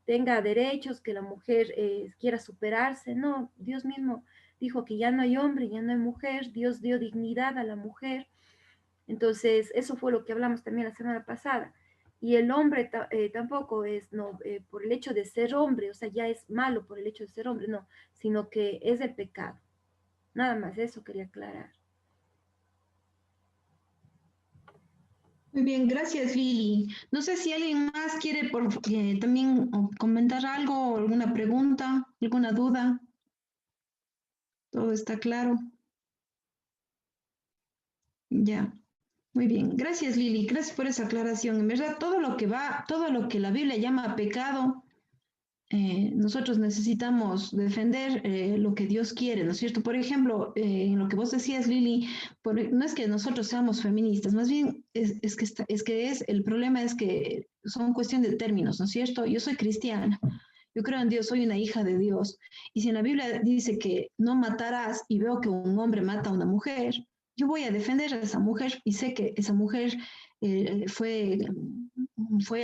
tenga derechos, que la mujer quiera superarse. No, Dios mismo dijo que ya no hay hombre, ya no hay mujer. Dios dio dignidad a la mujer. Entonces, eso fue lo que hablamos también la semana pasada. Y el hombre tampoco es, no, por el hecho de ser hombre, o sea, ya es malo por el hecho de ser hombre, no, sino que es el pecado. Nada más, eso quería aclarar. Muy bien, gracias Lili. No sé si alguien más quiere también comentar algo, alguna pregunta, alguna duda. Todo está claro. Ya, muy bien. Gracias Lili, gracias por esa aclaración. En verdad, todo lo que la Biblia llama pecado, nosotros necesitamos defender lo que Dios quiere, ¿no es cierto? Por ejemplo, en lo que vos decías, Lili, no es que nosotros seamos feministas, más bien el problema es que son cuestión de términos, ¿no es cierto? Yo soy cristiana, yo creo en Dios, soy una hija de Dios, y si en la Biblia dice que no matarás y veo que un hombre mata a una mujer, yo voy a defender a esa mujer y sé que esa mujer fue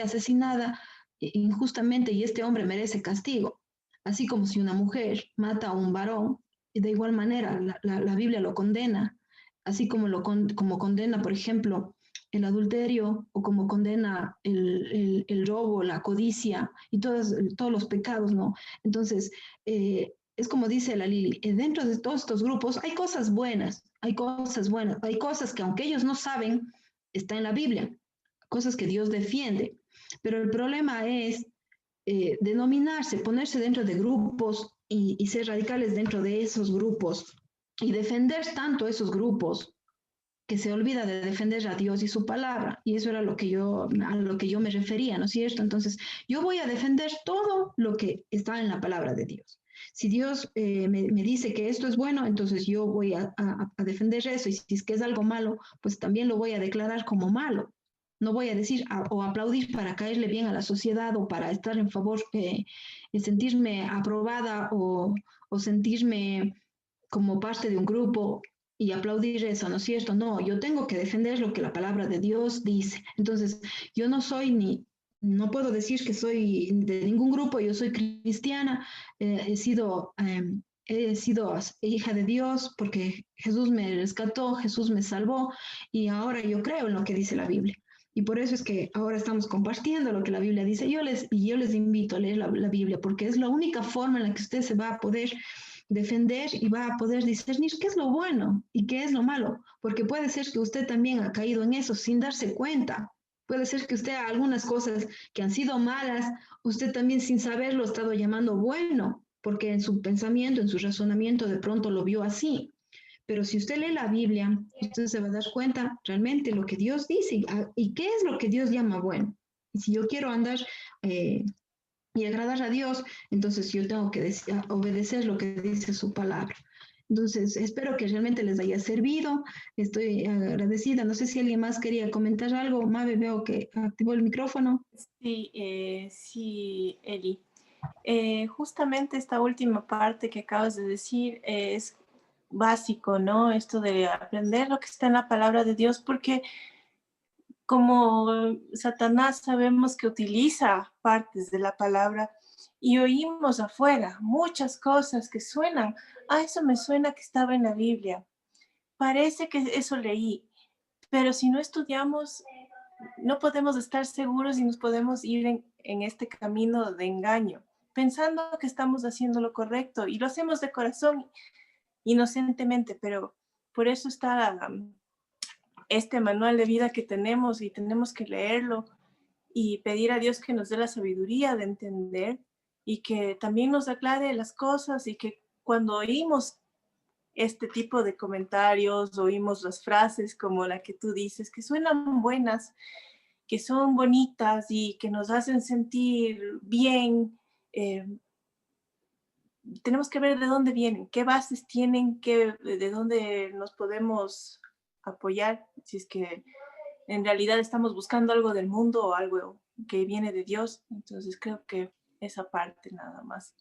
asesinada injustamente y este hombre merece castigo. Así como si una mujer mata a un varón, y de igual manera la Biblia lo condena, así como, como condena, por ejemplo, el adulterio o como condena el robo, la codicia y todos los pecados, ¿no? Entonces, es como dice la Lili, dentro de todos estos grupos hay cosas buenas, hay cosas que aunque ellos no saben, está en la Biblia, cosas que Dios defiende. Pero el problema es denominarse, ponerse dentro de grupos y ser radicales dentro de esos grupos y defender tanto esos grupos que se olvida de defender a Dios y su palabra. Y eso era a lo que yo me refería, ¿no es cierto? Entonces, yo voy a defender todo lo que está en la palabra de Dios. Si Dios me dice que esto es bueno, entonces yo voy a defender eso. Y si es que es algo malo, pues también lo voy a declarar como malo. No voy a decir o aplaudir para caerle bien a la sociedad o para estar en favor, sentirme aprobada o sentirme como parte de un grupo y aplaudir eso, ¿no es cierto? No, yo tengo que defender lo que la palabra de Dios dice. Entonces, yo no puedo decir que soy de ningún grupo, yo soy cristiana, he sido hija de Dios porque Jesús me rescató, Jesús me salvó y ahora yo creo en lo que dice la Biblia. Y por eso es que ahora estamos compartiendo lo que la Biblia dice. Yo les invito a leer la Biblia porque es la única forma en la que usted se va a poder defender y va a poder discernir qué es lo bueno y qué es lo malo, porque puede ser que usted también ha caído en eso sin darse cuenta. Puede ser que usted algunas cosas que han sido malas, usted también sin saberlo ha estado llamando bueno, porque en su pensamiento, en su razonamiento de pronto lo vio así. Pero si usted lee la Biblia, usted se va a dar cuenta realmente lo que Dios dice y qué es lo que Dios llama bueno. Y si yo quiero andar eh, y agradar a Dios, entonces yo tengo que obedecer lo que dice su palabra. Entonces, espero que realmente les haya servido. Estoy agradecida. No sé si alguien más quería comentar algo. Mabe, veo que activó el micrófono. Sí, sí, Eli. Justamente esta última parte que acabas de decir es básico, ¿no? Esto de aprender lo que está en la palabra de Dios, porque como Satanás sabemos que utiliza partes de la palabra y oímos afuera muchas cosas que suenan, eso me suena que estaba en la Biblia, parece que eso leí, pero si no estudiamos, no podemos estar seguros y nos podemos ir en este camino de engaño, pensando que estamos haciendo lo correcto y lo hacemos de corazón, inocentemente, pero por eso está este manual de vida que tenemos y tenemos que leerlo y pedir a Dios que nos dé la sabiduría de entender y que también nos aclare las cosas y que cuando oímos este tipo de comentarios, oímos las frases como la que tú dices, que suenan buenas, que son bonitas y que nos hacen sentir bien, eh, tenemos que ver de dónde vienen, qué bases tienen, de dónde nos podemos apoyar, si es que en realidad estamos buscando algo del mundo o algo que viene de Dios. Entonces creo que esa parte nada más.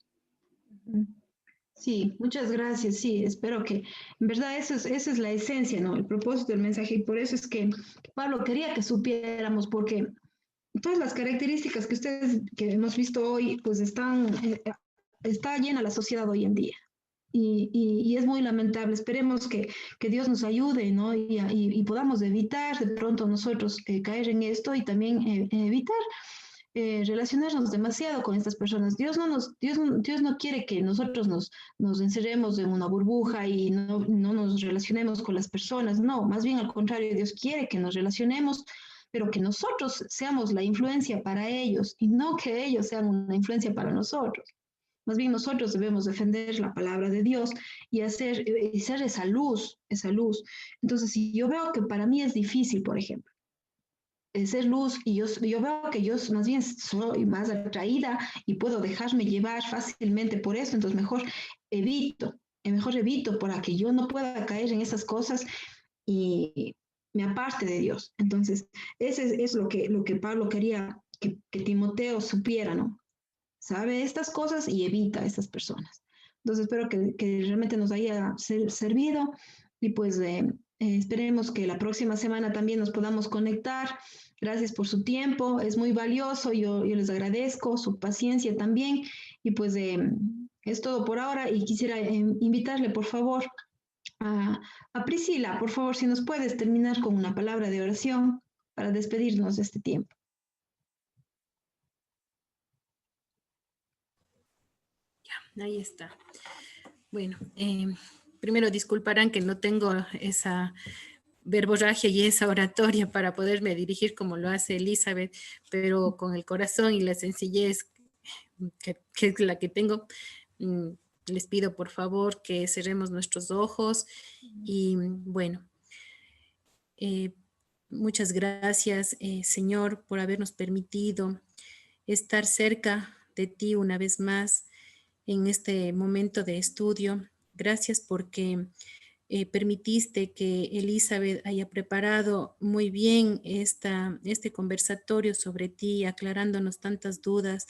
Sí, muchas gracias. Sí, espero que, en verdad, esa es la esencia, ¿no? El propósito del mensaje. Y por eso es que Pablo quería que supiéramos, porque todas las características que ustedes, que hemos visto hoy, pues está llena la sociedad hoy en día. Y es muy lamentable. Esperemos que Dios nos ayude, ¿no? Y podamos evitar de pronto nosotros caer en esto y también evitar relacionarnos demasiado con estas personas. Dios no quiere que nosotros nos encerremos en una burbuja y no nos relacionemos con las personas. No, más bien al contrario, Dios quiere que nos relacionemos, pero que nosotros seamos la influencia para ellos y no que ellos sean una influencia para nosotros. Más bien nosotros debemos defender la palabra de Dios y ser esa luz, esa luz. Entonces, si yo veo que para mí es difícil, por ejemplo, ser luz y yo veo que yo más bien soy más atraída y puedo dejarme llevar fácilmente por eso, entonces mejor evito para que yo no pueda caer en esas cosas y me aparte de Dios. Entonces, ese es lo que Pablo quería que Timoteo supiera, ¿no? Sabe estas cosas y evita a estas personas. Entonces, espero que realmente nos haya servido y pues esperemos que la próxima semana también nos podamos conectar. Gracias por su tiempo, es muy valioso, yo les agradezco su paciencia también y pues es todo por ahora y quisiera invitarle por favor a Priscila, por favor, si nos puedes terminar con una palabra de oración para despedirnos de este tiempo. Ya, ahí está. Bueno, primero disculparán que no tengo esa verborragia y esa oratoria para poderme dirigir como lo hace Elizabeth, pero con el corazón y la sencillez que es la que tengo, les pido por favor que cerremos nuestros ojos y bueno, muchas gracias Señor por habernos permitido estar cerca de ti una vez más en este momento de estudio. Gracias porque permitiste que Elizabeth haya preparado muy bien este conversatorio sobre ti, aclarándonos tantas dudas,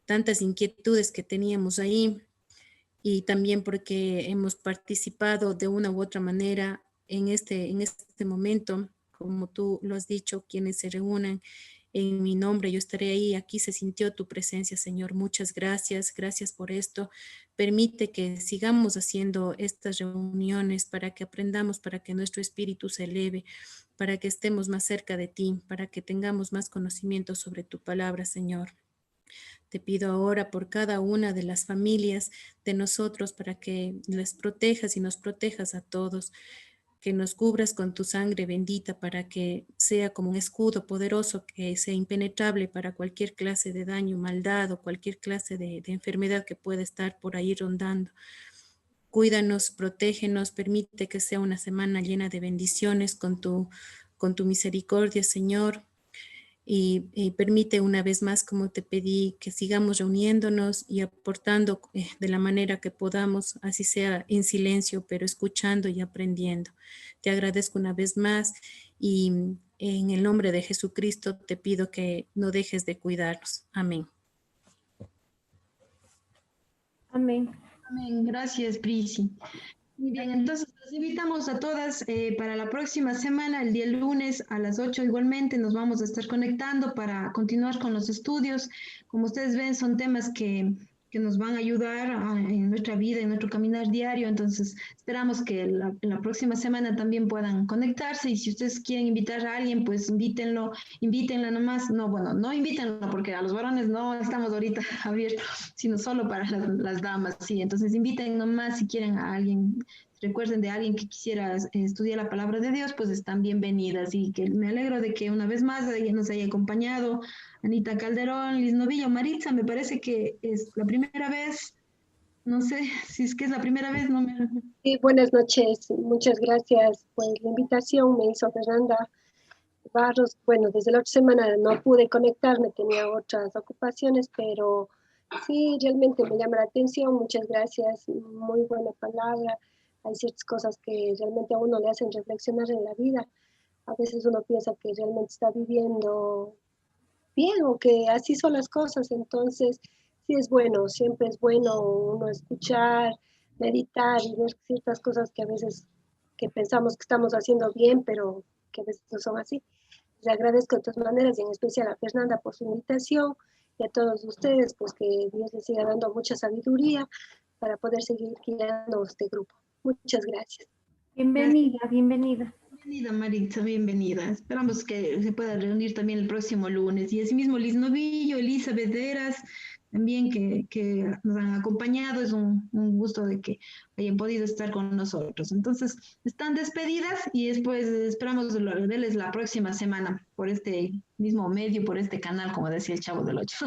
tantas inquietudes que teníamos ahí, y también porque hemos participado de una u otra manera en este momento, como tú lo has dicho, quienes se reúnen en mi nombre, yo estaré ahí. Aquí se sintió tu presencia, Señor. Muchas gracias. Gracias por esto. Permite que sigamos haciendo estas reuniones para que aprendamos, para que nuestro espíritu se eleve, para que estemos más cerca de ti, para que tengamos más conocimiento sobre tu palabra, Señor. Te pido ahora por cada una de las familias de nosotros para que les protejas y nos protejas a todos, que nos cubras con tu sangre bendita para que sea como un escudo poderoso que sea impenetrable para cualquier clase de daño, maldad o cualquier clase de enfermedad que pueda estar por ahí rondando. Cuídanos, protégenos, permite que sea una semana llena de bendiciones con tu misericordia, Señor. Y permite una vez más, como te pedí, que sigamos reuniéndonos y aportando de la manera que podamos, así sea en silencio, pero escuchando y aprendiendo. Te agradezco una vez más y en el nombre de Jesucristo te pido que no dejes de cuidarnos. Amén. Amén. Amén. Gracias, Prisi. Muy bien, entonces los invitamos a todas para la próxima semana, el día lunes a las 8 igualmente nos vamos a estar conectando para continuar con los estudios. Como ustedes ven, son temas que nos van a ayudar en nuestra vida, en nuestro caminar diario. Entonces esperamos que la próxima semana también puedan conectarse y si ustedes quieren invitar a alguien, pues invítenla nomás. No, bueno, no invítenlo porque a los varones no estamos ahorita abiertos, sino solo para las damas, sí. Entonces inviten nomás si quieren a alguien. Recuerden de alguien que quisiera estudiar la palabra de Dios, pues están bienvenidas y que me alegro de que una vez más ella nos haya acompañado. Anita Calderón, Liz Novillo, Maritza, me parece que es la primera vez, no sé si es que es la primera vez, no me... Sí, buenas noches, muchas gracias. Pues la invitación me hizo Fernanda Barros. Bueno, desde la otra semana no pude conectarme, tenía otras ocupaciones, pero sí, realmente me llama la atención. Muchas gracias, muy buena palabra. Hay ciertas cosas que realmente a uno le hacen reflexionar en la vida. A veces uno piensa que realmente está viviendo bien o que así son las cosas, entonces sí es bueno, siempre es bueno uno escuchar, meditar y ver ciertas cosas que a veces que pensamos que estamos haciendo bien, pero que a veces no son así. Les agradezco de todas maneras y en especial a Fernanda por su invitación y a todos ustedes, pues que Dios les siga dando mucha sabiduría para poder seguir guiando este grupo. Muchas gracias. Bienvenida, bienvenida. Bienvenida, Maritza, bienvenida. Esperamos que se pueda reunir también el próximo lunes. Y asimismo, Liz Novillo, Elizabeth Veras, también que nos han acompañado. Es un gusto de que hayan podido estar con nosotros. Entonces, están despedidas y después esperamos verles la próxima semana por este mismo medio, por este canal, como decía el Chavo del Ocho.